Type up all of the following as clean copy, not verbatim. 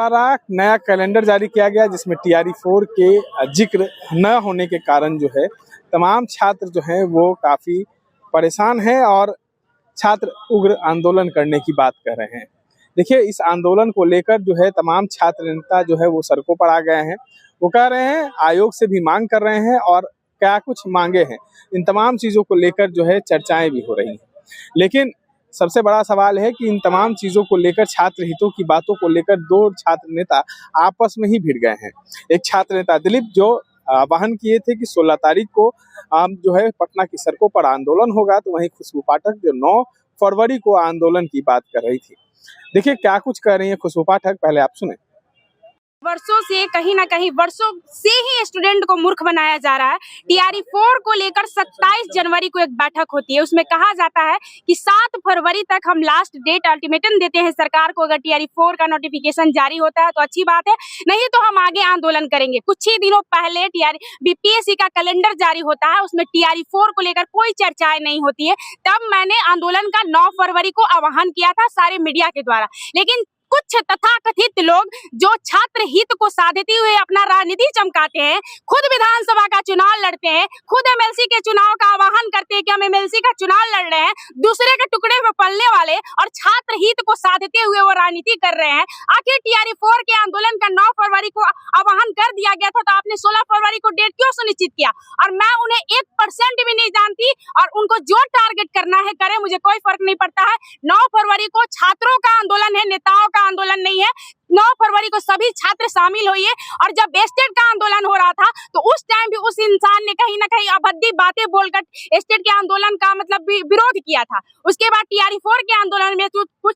द्वारा नया कैलेंडर जारी किया गया जिसमें TRE-4 के जिक्र न होने के कारण जो है तमाम छात्र जो हैं वो काफ़ी परेशान हैं और छात्र उग्र आंदोलन करने की बात कर रहे हैं। देखिए, इस आंदोलन को लेकर जो है तमाम छात्र नेता जो है वो सड़कों पर आ गए हैं। वो कह रहे हैं, आयोग से भी मांग कर रहे हैं और क्या कुछ मांगे हैं, इन तमाम चीज़ों को लेकर जो है चर्चाएं भी हो रही हैं। लेकिन सबसे बड़ा सवाल है कि इन तमाम चीज़ों को लेकर, छात्र हितों की बातों को लेकर दो छात्र नेता आपस में ही भिड़ गए हैं। एक छात्र नेता दिलीप जो आह्वान किए थे कि 16 तारीख को जो है पटना की सड़कों पर आंदोलन होगा, तो वहीं खुशबू पाठक जो 9 फरवरी को आंदोलन की बात कर रही थी। देखिए क्या कुछ कह रही है खुशबू पाठक, पहले आप सुने। वर्षों से कहीं ना कहीं वर्षों से ही स्टूडेंट को मूर्ख बनाया जा रहा है। TRE-4 को लेकर 27 जनवरी को एक बैठक होती है, उसमें कहा जाता है कि 7 फरवरी तक हम लास्ट डेट अल्टीमेटम देते हैं सरकार को। अगर TRE-4 का नोटिफिकेशन जारी होता है तो अच्छी बात है, नहीं तो हम आगे आंदोलन करेंगे। कुछ ही दिनों पहले BPSC का कैलेंडर जारी होता है, उसमें TRE-4 को लेकर कोई चर्चाएं नहीं होती है। तब मैंने आंदोलन का 9 फरवरी को आह्वान किया था सारे मीडिया के द्वारा, लेकिन कुछ तथाकथित लोग जो छात्र हित को साधते हुए अपना राजनीति चमकाते हैं, खुद विधानसभा का चुनाव लड़ते हैं, खुद MLC के चुनाव का आह्वान करते हैं कि हम MLC का चुनाव लड़ रहे हैं, दूसरे के टुकड़े में पलने वाले और छात्र हित को साधते हुए वो राजनीति कर रहे हैं। आखिर TRE-4 के आंदोलन का 9 फरवरी को आह्वान कर दिया गया था, तो आपने 16 फरवरी को डेट क्यों सुनिश्चित किया? और मैं उन्हें 1% भी नहीं जानती, और उनको जो टारगेट करना है करे, मुझे कोई फर्क नहीं पड़ता है। 9 फरवरी को छात्रों का आंदोलन है, नेताओं का आंदोलन नहीं है। 9 फरवरी को सभी छात्र शामिल हुए, और जब स्टेट का आंदोलन हो रहा था तो उस टाइम भी उस इंसान ने कहीं ना कहीं अभद्दी बातें बोलकर स्टेट के आंदोलन का मतलब विरोध किया था। उसके बाद TRE-4 के आंदोलन में कुछ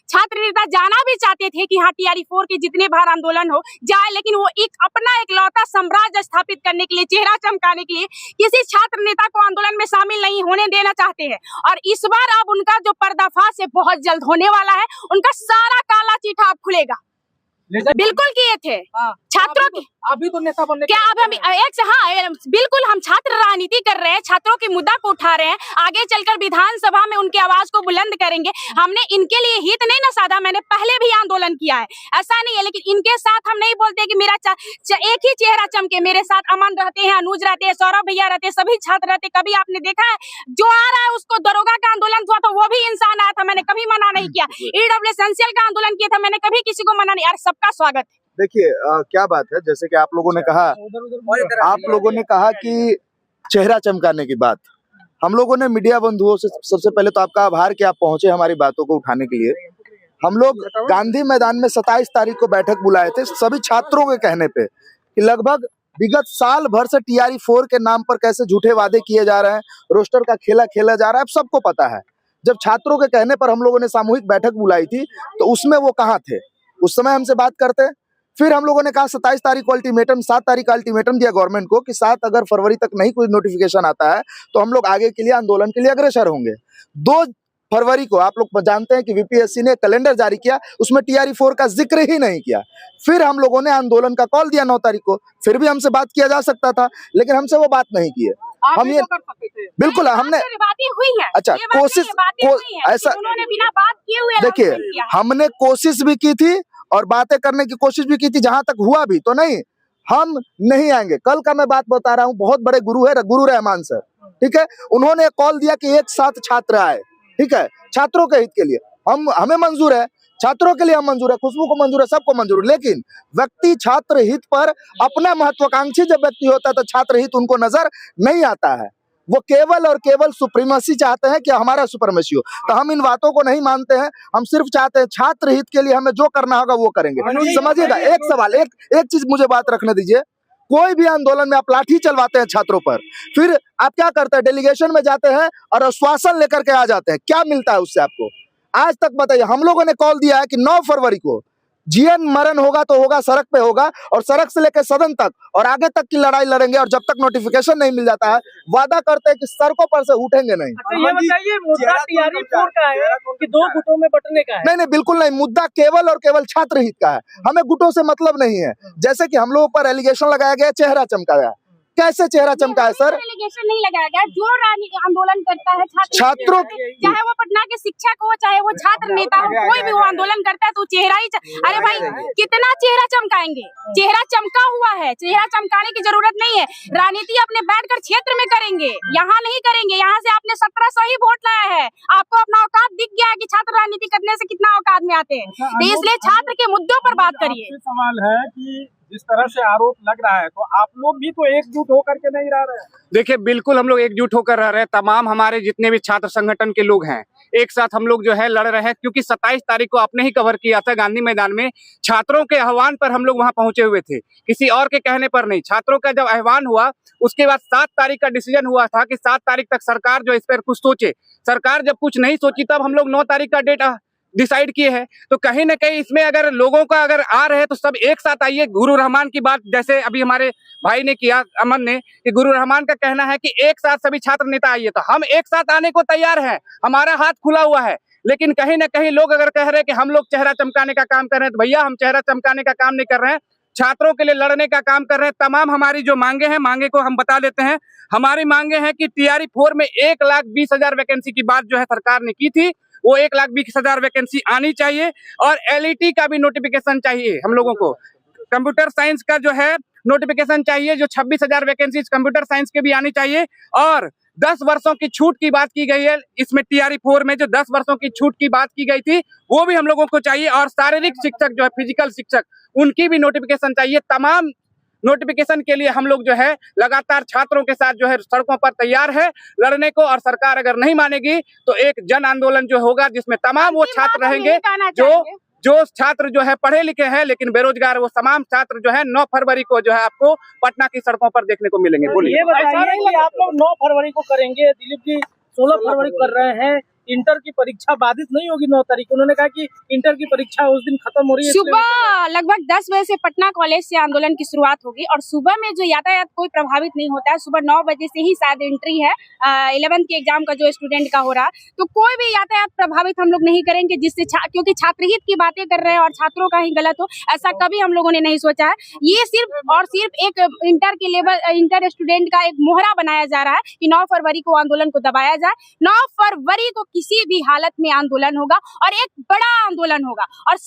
छात्र नेता जाना भी चाहते थे कि हाँ TRE-4 के जितने बार आंदोलन हो जाए, लेकिन वो अपना इकलौता साम्राज्य स्थापित करने के लिए, चेहरा चमकाने के लिए किसी छात्र नेता को आंदोलन में शामिल नहीं होने देना चाहते हैं। और इस बार अब उनका जो पर्दाफाश है बहुत जल्द होने वाला है, उनका सारा काला चिट्ठा अब खुलेगा। बिल्कुल किए थे छात्रों की, अभी तो नेता बनने क्या अब हम बिल्कुल हम छात्र राजनीति कर रहे हैं, छात्रों के मुद्दा को उठा रहे हैं, आगे चलकर विधानसभा में उनकी आवाज को बुलंद करेंगे। हमने इनके लिए हित नहीं ना साधा, मैंने पहले भी आंदोलन किया है, ऐसा नहीं है, लेकिन इनके साथ हम नहीं बोलते कि मेरा एक ही चेहरा चमके। मेरे साथ अमन रहते हैं, अनुज रहते हैं, सौरभ भैया रहते हैं, सभी छात्र रहते। कभी आपने देखा है जो आ रहा है उसको दरोगा का आंदोलन हुआ तो वो भी इंसान आया था, मैंने कभी मना नहीं किया। EW एसेंशियल का आंदोलन किया था, मैंने कभी किसी को मना नहीं। यार सबका स्वागत है। देखिए क्या बात है, जैसे कि आप लोगों ने कहा कि चेहरा चमकाने की बात, हम लोगों ने मीडिया बंधुओं से सबसे पहले तो आपका आभार कि आप पहुंचे हमारी बातों को उठाने के लिए। हम लोग गांधी मैदान में 27 तारीख को बैठक बुलाए थे सभी छात्रों के कहने पे कि लगभग विगत साल भर से TRE-4 के नाम पर कैसे झूठे वादे किए जा रहे हैं, रोस्टर का खेला खेला जा रहा है, अब सबको पता है। जब छात्रों के कहने पर हम लोगों ने सामूहिक बैठक बुलाई थी तो उसमें वो कहाँ थे? उस समय हमसे बात करते। फिर हम लोगों ने कहा 27 तारीख को अल्टीमेटम, 7 तारीख का अल्टीमेटम दिया गवर्नमेंट को कि 7 अगर फरवरी तक नहीं कोई नोटिफिकेशन आता है तो हम लोग आगे के लिए आंदोलन के लिए अग्रसर होंगे। 2 फरवरी को आप लोग जानते हैं कि BPSC ने कैलेंडर जारी किया, उसमें TRE-4 का जिक्र ही नहीं किया। फिर हम लोगों ने आंदोलन का कॉल दिया 9 तारीख को, फिर भी हमसे बात किया जा सकता था, लेकिन हमसे वो बात नहीं की है। हम ये बिल्कुल हमने बातें हुई है, अच्छा कोशिश ऐसा उन्होंने बिना बात किए हुए, देखिए हमने कोशिश भी की थी और बातें करने की कोशिश भी की थी, जहां तक हुआ भी तो नहीं, हम नहीं आएंगे। कल का मैं बात बता रहा हूं, बहुत बड़े गुरु है गुरु रहमान सर, ठीक है, उन्होंने कॉल दिया कि एक साथ छात्र आए, ठीक है, छात्रों के हित के लिए। हमें मंजूर है, छात्रों के लिए हम मंजूर है, खुशबू को मंजूर है, सबको मंजूर है, लेकिन व्यक्ति छात्र हित पर अपना महत्वाकांक्षी जब व्यक्ति होता है तो छात्र हित उनको नजर नहीं आता है। वो केवल और केवल सुप्रीमेसी चाहते हैं कि हमारा सुप्रीमेसी हो। तो हम इन बातों को नहीं मानते हैं, हम सिर्फ चाहते हैं छात्र हित के लिए हमें जो करना होगा वो करेंगे। समझिएगा, एक सवाल, एक चीज मुझे बात रखने दीजिए। कोई भी आंदोलन में आप लाठी चलवाते हैं छात्रों पर, फिर आप क्या करते हैं? डेलीगेशन में जाते हैं और आश्वासन लेकर के आ जाते हैं, क्या मिलता है उससे आपको? आज तक बताइए। हम लोगों ने कॉल दिया है कि 9 फरवरी को जीवन मरण होगा तो होगा, सड़क पे होगा, और सड़क से लेकर सदन तक और आगे तक की लड़ाई लड़ेंगे, और जब तक नोटिफिकेशन नहीं मिल जाता है वादा करते हैं कि सड़कों पर से उठेंगे नहीं। अच्छा ये बताइए, मुद्दा TRE-4 का है कि 2 गुटों में बंटने का है? नहीं, बिल्कुल नहीं, मुद्दा केवल और केवल छात्र हित का है, हमें गुटों से मतलब नहीं है। जैसे कि हम लोगों पर एलिगेशन लगाया गया, चेहरा चमकाया, कैसे चेहरा चमकाए सर? एलिगेशन नहीं लगाया गया। जो आंदोलन करता है छात्रों चाहे वो पटना के शिक्षक हो, चाहे वो छात्र नेता हो, कोई भी वो आंदोलन करता है तो चेहरा ही अरे भाई कितना चेहरा चमकाएंगे? चेहरा चमका हुआ है, चेहरा चमकाने की जरूरत नहीं है। राजनीति अपने बैठकर क्षेत्र में करेंगे, यहाँ नहीं करेंगे। यहाँ से आपने 1700 ही वोट लाया है, आपको अपना औकात दिख गया है कि छात्र राजनीति करने से कितना औकात में आते हैं। तो इसलिए छात्र के मुद्दों पर बात करिए। सवाल है कि जिस तरह से आरोप लग रहा है तो आप लोग भी तो एकजुट होकर के नहीं रह रहे हैं। देखिए, बिल्कुल हम लोग एकजुट होकर रह रहे हैं। तमाम हमारे जितने भी छात्र संगठन के लोग हैं एक साथ हम लोग जो है लड़ रहे हैं, क्योंकि 27 तारीख को आपने ही कवर किया था गांधी मैदान में। छात्रों के आह्वान पर हम लोग वहां पहुंचे हुए थे, किसी और के कहने पर नहीं। छात्रों का जब आह्वान हुआ उसके बाद 7 तारीख का डिसीजन हुआ था कि 7 तारीख तक सरकार जो इस पर कुछ सोचे। सरकार जब कुछ नहीं सोची तब हम लोग 9 तारीख का डेट डिसाइड किए हैं। तो कहीं ना कहीं इसमें अगर लोगों का अगर आ रहे तो सब एक साथ आइए। गुरु रहमान की बात जैसे अभी हमारे भाई ने किया, अमन ने, कि गुरु रहमान का कहना है कि एक साथ सभी छात्र नेता आइए, तो हम एक साथ आने को तैयार हैं, हमारा हाथ खुला हुआ है। लेकिन कहीं ना कहीं लोग अगर कह रहे हैं कि हम लोग चेहरा चमकाने का काम कर रहे हैं, तो भैया हम चेहरा चमकाने का काम नहीं कर रहे हैं, छात्रों के लिए लड़ने का काम कर रहे हैं। तमाम हमारी जो मांगे हैं, मांगे को हम बता देते हैं। हमारी मांगे हैं कि TRE 4 में 1,20,000 वैकेंसी की बात जो है सरकार ने की थी, वो 1,20,000 वैकेंसी आनी चाहिए। और LET का भी नोटिफिकेशन चाहिए हम लोगों को। कंप्यूटर साइंस का जो है नोटिफिकेशन चाहिए, जो 26,000 वैकेंसी कंप्यूटर साइंस के भी आनी चाहिए। और 10 वर्षों की छूट की बात की गई है इसमें TRE 4 में, जो 10 वर्षों की छूट की बात की गई थी वो भी हम लोगों को चाहिए। और शारीरिक शिक्षक जो है, फिजिकल शिक्षक, उनकी भी नोटिफिकेशन चाहिए। तमाम नोटिफिकेशन के लिए हम लोग जो है लगातार छात्रों के साथ जो है सड़कों पर तैयार है लड़ने को। और सरकार अगर नहीं मानेगी तो एक जन आंदोलन जो होगा जिसमें तमाम वो छात्र रहेंगे जो छात्र जो है पढ़े लिखे हैं लेकिन बेरोजगार, वो तमाम छात्र जो है 9 फरवरी को जो है आपको पटना की सड़कों पर देखने को मिलेंगे। बोलिए। ये बताइए कि आप लोग 9 फरवरी को करेंगे, दिलीप जी 16 फरवरी को कर रहे हैं। इंटर की परीक्षा बाधित नहीं होगी 9 तारीख? उन्होंने कहा कि इंटर की परीक्षा उस दिन खत्म हो रही है। सुबह लगभग 10 बजे से पटना कॉलेज से आंदोलन की शुरुआत होगी और सुबह में जो यातायात कोई प्रभावित नहीं होता है। सुबह 9 बजे से ही शायद एंट्री है 11th के एग्जाम का जो स्टूडेंट का हो रहा है, तो कोई भी यातायात प्रभावित हम लोग नहीं करेंगे, जिससे क्योंकि छात्रहित की बातें कर रहे हैं और छात्रों का ही गलत हो, ऐसा कभी हम लोगों ने नहीं सोचा है। ये सिर्फ और सिर्फ एक इंटर स्टूडेंट का एक मोहरा बनाया जा रहा है कि 9 फरवरी को आंदोलन को दबाया जाए। 9 फरवरी को किसी भी हालत में आंदोलन होगा और एक बड़ा आंदोलन होगा और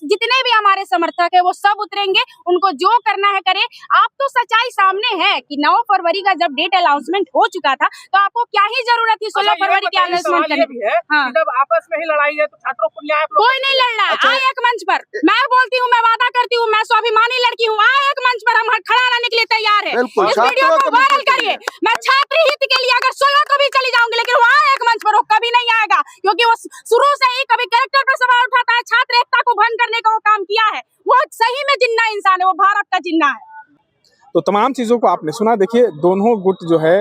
जितने भी हमारे समर्थक है वो सब उतरेंगे, उनको जो करना है करे। आप तो सच्चाई सामने है कि 9 फरवरी का जब डेट अनाउंसमेंट हो चुका था तो आपको क्या ही जरूरत थी 16 फरवरी के अनाउंसमेंट करने की? हाँ, जब आपस में ही लड़ाई है तो छात्रों को न्याय कोई नहीं लड़ रहा है। आए एक मंच पर, मैं बोलती हूँ, मैं वादा करती हूँ, मैं स्वाभिमानी लड़की हूँ, आए एक मंच पर, हम खड़ा रहने के लिए तैयार है। इस वीडियो को वायरल करिए। मैं छात्र हित के लिए अगर 16 को भी चली जाऊंगी, लेकिन वो आए एक मंच पर, वो कभी नहीं आएगा, क्योंकि वो शुरू से ही कभी कैरेक्टर पर सवाल उठाता है, छात्र एकता को भंग करने का वो काम किया है। वो सही में जिन्ना इंसान है, वो भारत का जिन्ना है। तो तमाम चीजों को आपने सुना। देखिए, दोनों गुट जो है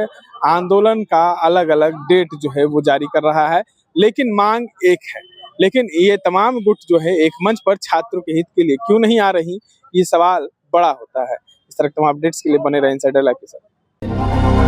आंदोलन का अलग अलग डेट जो है वो जारी कर रहा है, लेकिन मांग एक है। लेकिन ये तमाम गुट जो है एक मंच पर छात्रों के हित के लिए क्यों नहीं आ रही, ये सवाल बड़ा होता है। इस तरह के तमाम अपडेट्स के लिए बने रहे इनसाइडर लाइव के साथ।